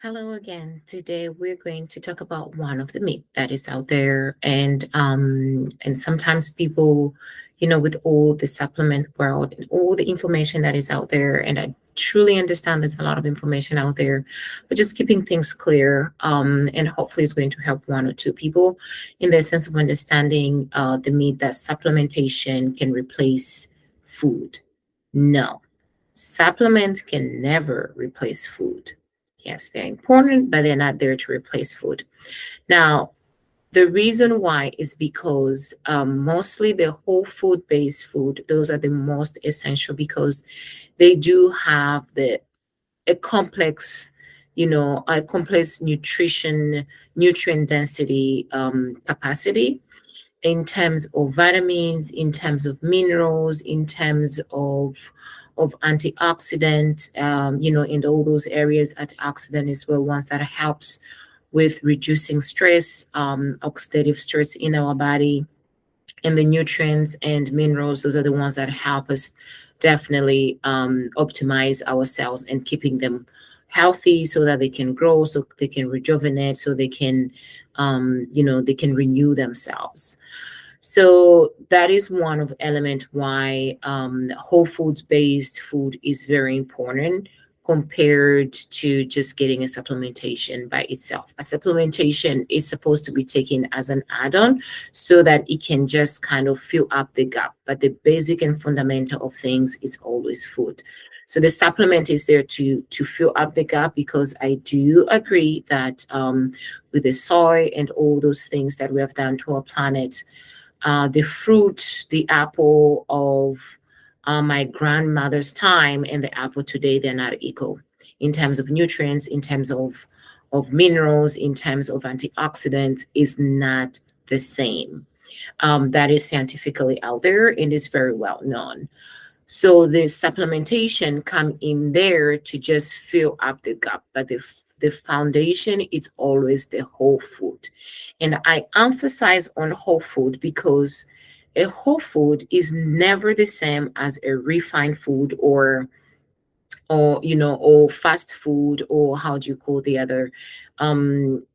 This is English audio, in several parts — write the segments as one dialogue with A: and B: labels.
A: Hello again. Today we're going to talk about one of the myths that is out there, and sometimes people, with all the supplement world and all the information that is out there, and I truly understand there's a lot of information out there, but just keeping things clear, and hopefully it's going to help one or two people in their sense of understanding the myth that supplementation can replace food. No, supplements can never replace food. Yes, they're important, but they're not there to replace food. Now, the reason why is because mostly the whole food based food, those are the most essential because they do have a complex, a complex nutrient density capacity in terms of vitamins, in terms of minerals, in terms of antioxidant, in all those areas, antioxidant is well ones that helps with reducing stress, oxidative stress in our body, and the nutrients and minerals. Those are the ones that help us definitely optimize our cells and keeping them healthy so that they can grow, so they can rejuvenate, so they can renew themselves. So that is one of element why whole foods based food is very important compared to just getting a supplementation by itself. A supplementation is supposed to be taken as an add-on so that it can just kind of fill up the gap. But the basic and fundamental of things is always food. So the supplement is there to fill up the gap, because I do agree that with the soy and all those things that we have done to our planet, the fruit, the apple of my grandmother's time and the apple today, they're not equal in terms of nutrients, in terms of minerals, in terms of antioxidants, is not the same. That is scientifically out there and is very well known. So the supplementation come in there to just fill up the gap, but the foundation is always the whole food. And I emphasize on whole food because a whole food is never the same as a refined food, or fast food, or how do you call the other,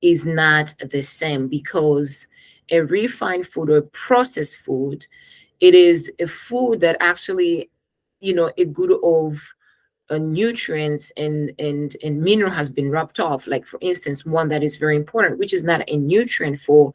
A: is not the same, because a refined food or processed food, it is a food that actually, a good of nutrients and mineral has been rubbed off. Like, for instance, one that is very important, which is not a nutrient for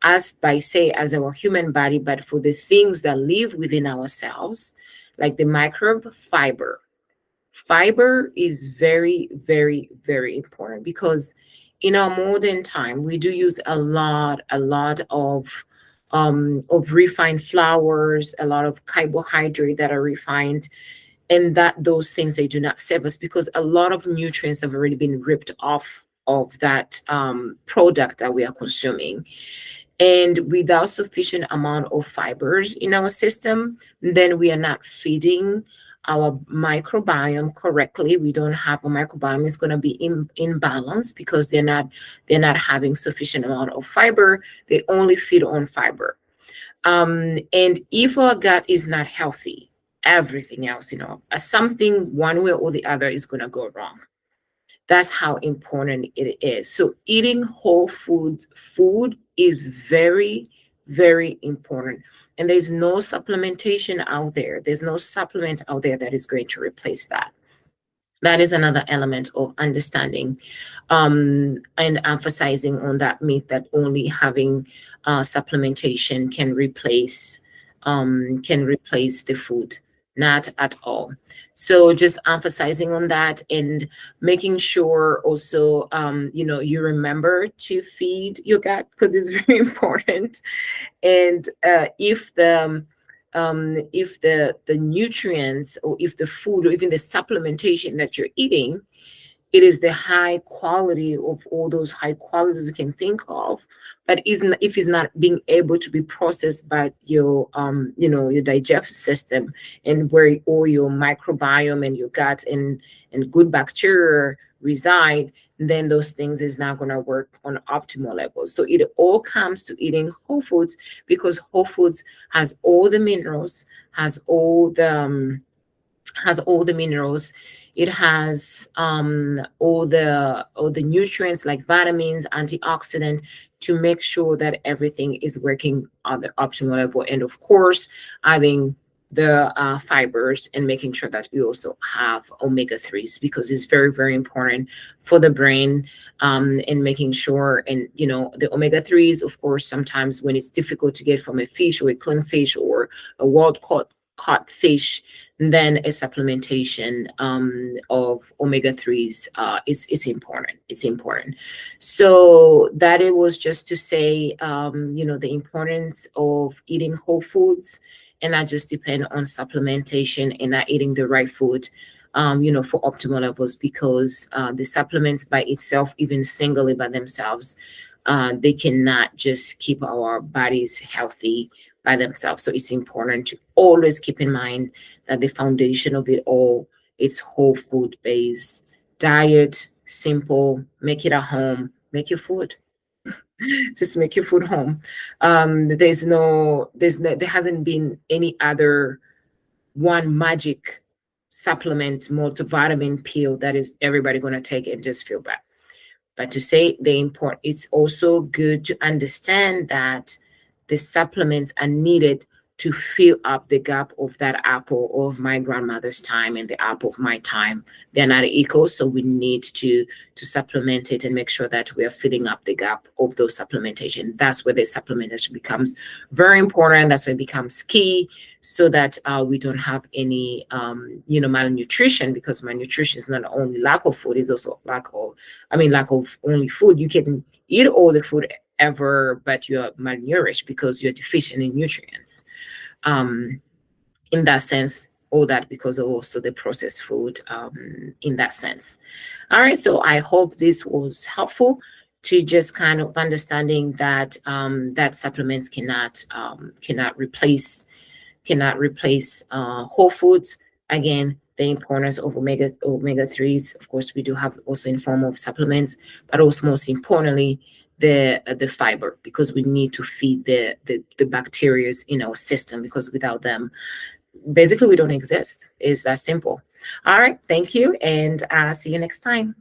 A: us by say as our human body, but for the things that live within ourselves, like the microbe fiber. Fiber is very, very, very important, because in our modern time we do use a lot of refined flours, a lot of carbohydrate that are refined, and that those things, they do not serve us, because a lot of nutrients have already been ripped off of that product that we are consuming. And without sufficient amount of fibers in our system, then we are not feeding our microbiome correctly. We don't have a microbiome is going to be in balance, because they're not having sufficient amount of fiber. They only feed on fiber. And if our gut is not healthy, everything else, something one way or the other is going to go wrong. That's how important it is. So eating whole food is very, very important. And there's no supplementation out there. There's no supplement out there that is going to replace that. That is another element of understanding, and emphasizing on that myth that only having supplementation can replace the food. Not at all. So just emphasizing on that, and making sure also, you remember to feed your gut, because it's very important. And if the nutrients, or if the food, or even the supplementation that you're eating, it is the high quality of all those high qualities you can think of, but isn't if it's not being able to be processed by your digestive system, and where all your microbiome and your gut and good bacteria reside, then those things is not going to work on optimal levels. So it all comes to eating whole foods, because whole foods has all the minerals, has all the minerals. It has all the nutrients, like vitamins, antioxidant, to make sure that everything is working on the optimal level. And of course, adding the fibers, and making sure that you also have omega-3s, because it's very, very important for the brain, and making sure. And the omega-3s, of course, sometimes when it's difficult to get from a fish, or a clean fish, or a wild caught fish, then a supplementation of omega-3s is important. It's important. So that it was just to say, the importance of eating whole foods, and not just depend on supplementation, and not eating the right food, for optimal levels, because the supplements by itself, even singly by themselves, they cannot just keep our bodies healthy by themselves. So it's important to always keep in mind that the foundation of it all is whole food based diet. Simple. Make it at home. Make your food. Just make your food home. There hasn't been any other one magic supplement multivitamin pill that is everybody going to take and just feel bad. But to say the import, it's also good to understand that the supplements are needed to fill up the gap of that apple of my grandmother's time and the apple of my time. They're not equal, so we need to supplement it and make sure that we are filling up the gap of those supplementation. That's where the supplementation becomes very important. That's where it becomes key, so that we don't have any malnutrition, because malnutrition is not only lack of food, it's also lack of only food. You can eat all the food ever, but you're malnourished because you're deficient in nutrients. In that sense, all that because of also the processed food, in that sense. All right, so I hope this was helpful to just kind of understanding that that supplements cannot replace whole foods. Again, the importance of omega 3s. Of course, we do have also in form of supplements, but also most importantly, the fiber, because we need to feed the bacteria in our system, because without them, basically we don't exist. It's that simple. All right, thank you, and see you next time.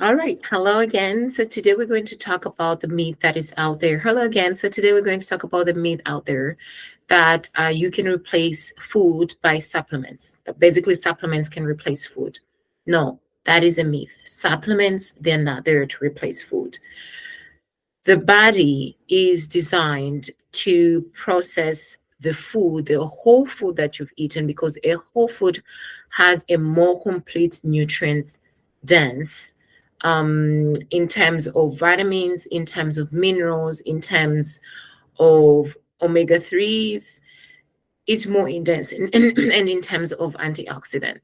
A: All right. Hello again. So today we're going to talk about the myth that is out there. Hello again. So today we're going to talk about the myth out there that you can replace food by supplements. That basically supplements can replace food. No, that is a myth. Supplements, they're not there to replace food. The body is designed to process the food, the whole food that you've eaten, because a whole food has a more complete nutrient dense, in terms of vitamins, in terms of minerals, in terms of omega 3s. It's more intense, and in terms of antioxidant.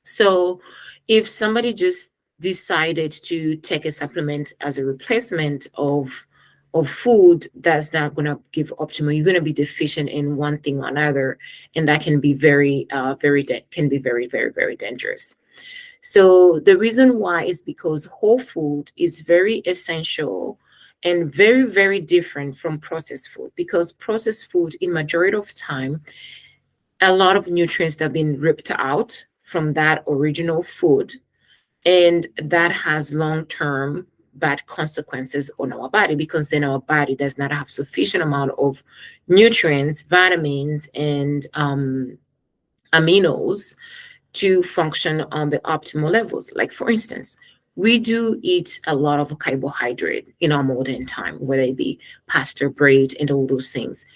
A: So if somebody just decided to take a supplement as a replacement of food, that's not going to give optimal. You're going to be deficient in one thing or another, and that can be very dangerous. So the reason why is because whole food is very essential and very different from processed food, because processed food in majority of time, a lot of nutrients that have been ripped out from that original food, and that has long-term bad consequences on our body, because then our body does not have sufficient amount of nutrients, vitamins, and aminos to function on the optimal levels. Like for instance, we do eat a lot of carbohydrate in our modern time, whether it be pasta, bread, and all those things.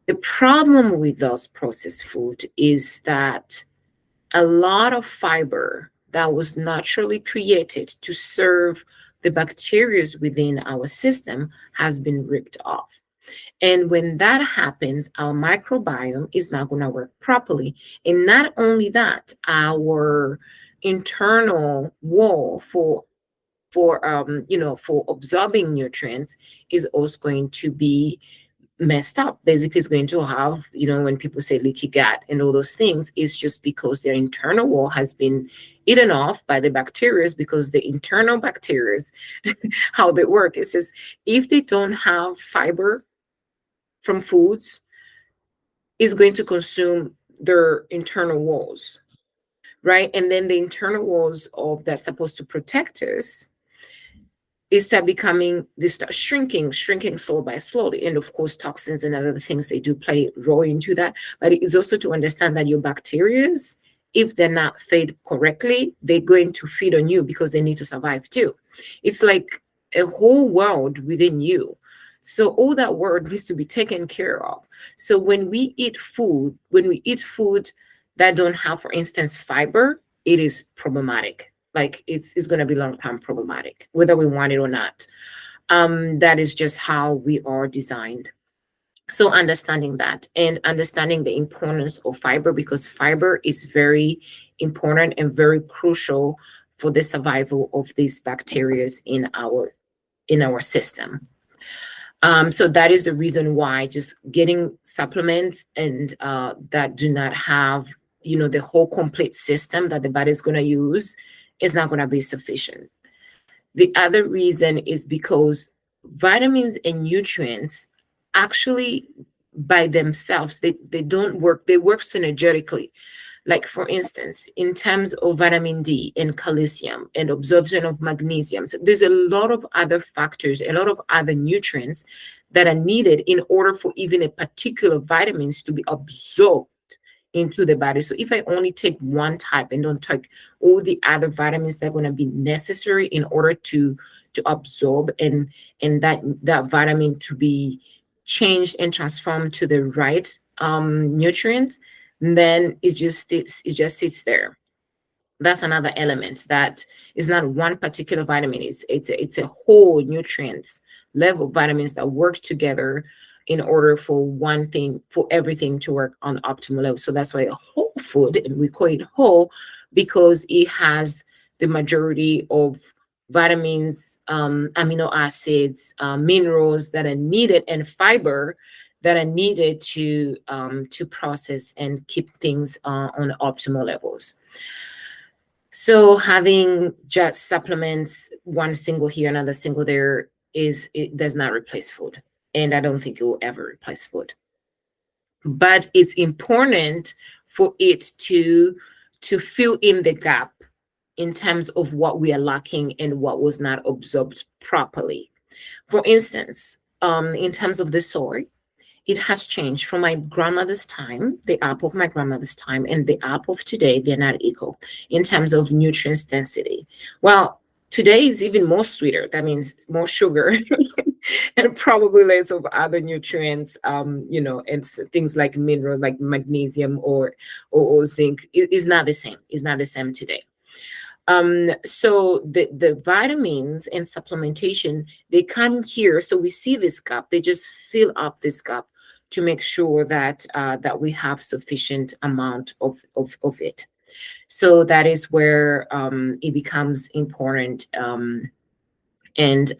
A: The problem with those processed food is that a lot of fiber that was naturally created to serve the bacteria within our system has been ripped off. And when that happens, our microbiome is not going to work properly. And not only that, our internal wall for absorbing nutrients is also going to be messed up. Basically, it's going to have, when people say leaky gut and all those things, it's just because their internal wall has been eaten off by the bacteria, because the internal bacteria, how they work, it says if they don't have fiber from foods, is going to consume their internal walls, right? And then the internal walls of that's supposed to protect us they start shrinking slowly. And of course, toxins and other things, they do play a role into that. But it is also to understand that your bacteria if they're not fed correctly, they're going to feed on you because they need to survive too. It's like a whole world within you. So all that world needs to be taken care of. So when we eat food, that don't have, for instance, fiber, it is problematic. Like it's going to be long-term problematic, whether we want it or not. That is just how we are designed. So understanding that and understanding the importance of fiber, because fiber is very important and very crucial for the survival of these bacteria in our system. So that is the reason why just getting supplements and that do not have, the whole complete system that the body is going to use is not going to be sufficient. The other reason is because vitamins and nutrients actually by themselves, they don't work, they work synergetically. Like for instance, in terms of vitamin D and calcium and absorption of magnesium, so there's a lot of other factors, a lot of other nutrients that are needed in order for even a particular vitamins to be absorbed into the body. So if I only take one type and don't take all the other vitamins that are going to be necessary in order to absorb and that vitamin to be changed and transformed to the right nutrients, then it just sits there. That's another element that is not one particular vitamin. It's a whole nutrients level of vitamins that work together in order for one thing, for everything to work on optimal level. So that's why a whole food, and we call it whole because it has the majority of vitamins, amino acids, minerals that are needed, and fiber that are needed to process and keep things on optimal levels. So having just supplements, one single here, another single there, it does not replace food. And I don't think it will ever replace food. But it's important for it to fill in the gap in terms of what we are lacking and what was not absorbed properly. For instance, in terms of the soy, it has changed from my grandmother's time, the apple of my grandmother's time, and the apple of today. They're not equal in terms of nutrients density. Well, today is even more sweeter. That means more sugar and probably less of other nutrients, and things like minerals like magnesium or zinc. Is not the same. It's not the same today. So the vitamins and supplementation, they come here. So we see this gap. They just fill up this gap to make sure that we have sufficient amount of it. So that is where it becomes important. And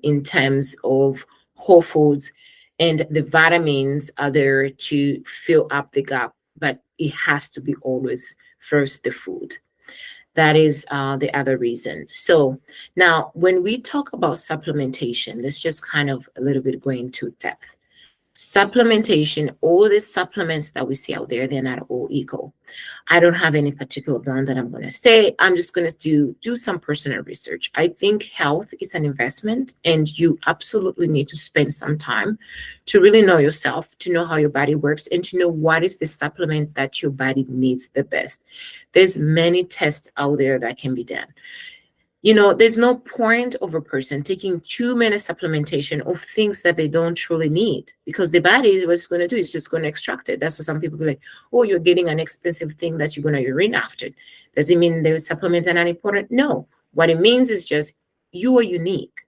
A: in terms of whole foods, and the vitamins are there to fill up the gap, but it has to be always first the food. That is the other reason. So now when we talk about supplementation, let's just kind of a little bit go into depth. Supplementation, all the supplements that we see out there, they're not all equal. I don't have any particular brand that I'm going to say. I'm just going to do some personal research. I think health is an investment, and you absolutely need to spend some time to really know yourself, to know how your body works, and to know what is the supplement that your body needs the best. There's many tests out there that can be done. There's no point of a person taking too many supplementation of things that they don't truly need, because the body is what's going to do is just going to extract it. That's what some people be like, oh, you're getting an expensive thing that you're going to urine after. Does it mean the supplements are not important? No. What it means is just you are unique,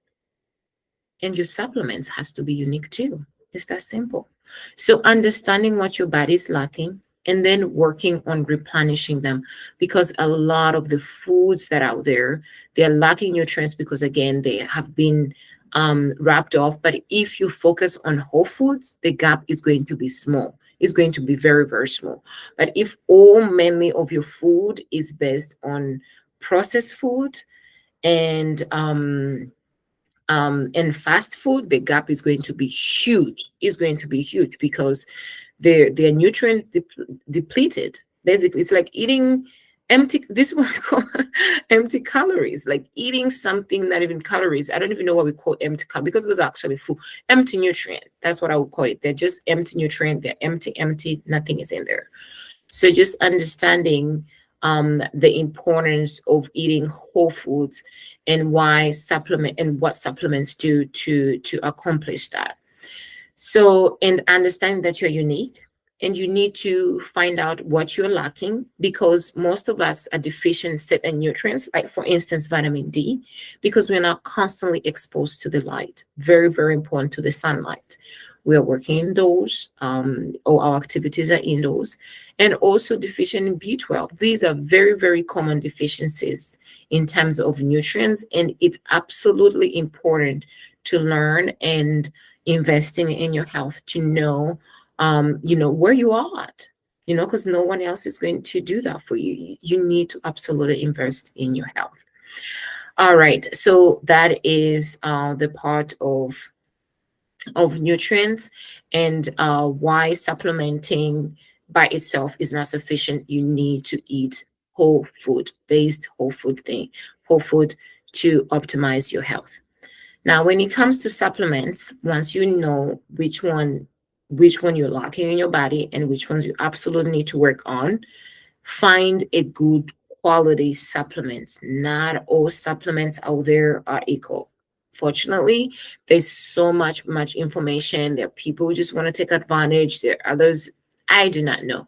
A: and your supplements has to be unique too. It's that simple. So understanding what your body is lacking, and then working on replenishing them, because a lot of the foods that are out there, they're lacking nutrients because, again, they have been wrapped off. But if you focus on whole foods, the gap is going to be small. It's going to be very, very small. But if all mainly of your food is based on processed food and fast food, the gap is going to be huge. It's going to be huge because they're nutrient depleted. Basically, it's like eating empty. This is what we call empty calories. Like eating something not even calories. I don't even know what we call empty calories, because those are actually food. Empty nutrient. That's what I would call it. They're just empty nutrient. They're empty. Nothing is in there. So just understanding the importance of eating whole foods and why supplement and what supplements do to accomplish that. So, and understand that you're unique and you need to find out what you're lacking, because most of us are deficient in certain nutrients, like for instance, vitamin D, because we're not constantly exposed to the light. Very, very important to the sunlight. We are working indoors, or our activities are indoors, and also deficient in B12. These are very, very common deficiencies in terms of nutrients, and it's absolutely important to learn and investing in your health to know, where you are at, because no one else is going to do that for you. You need to absolutely invest in your health. All right. So that is the part of nutrients and why supplementing by itself is not sufficient. You need to eat whole food to optimize your health. Now, when it comes to supplements, once you know which one you're lacking in your body and which ones you absolutely need to work on, find a good quality supplements. Not all supplements out there are equal. Fortunately, there's so much information. There are people who just want to take advantage. There are others I do not know,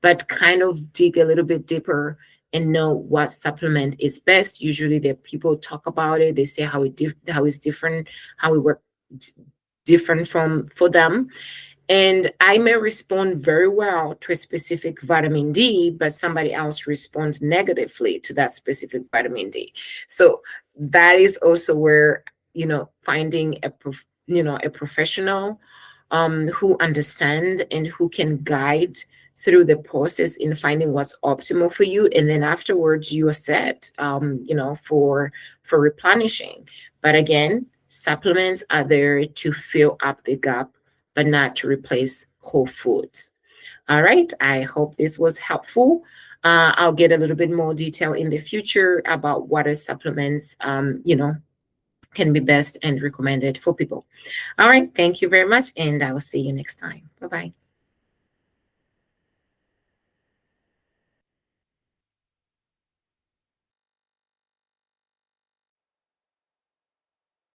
A: but kind of dig a little bit deeper and know what supplement is best. Usually, the people talk about it. They say how it's different, how it works different from for them. And I may respond very well to a specific vitamin D, but somebody else responds negatively to that specific vitamin D. So that is also where, finding a professional who understand and who can guide through the process in finding what's optimal for you, and then afterwards you are set, for replenishing. But again, supplements are there to fill up the gap, but not to replace whole foods. All right, I hope this was helpful. I'll get a little bit more detail in the future about what are supplements, can be best and recommended for people. All right, thank you very much, and I will see you next time. Bye bye.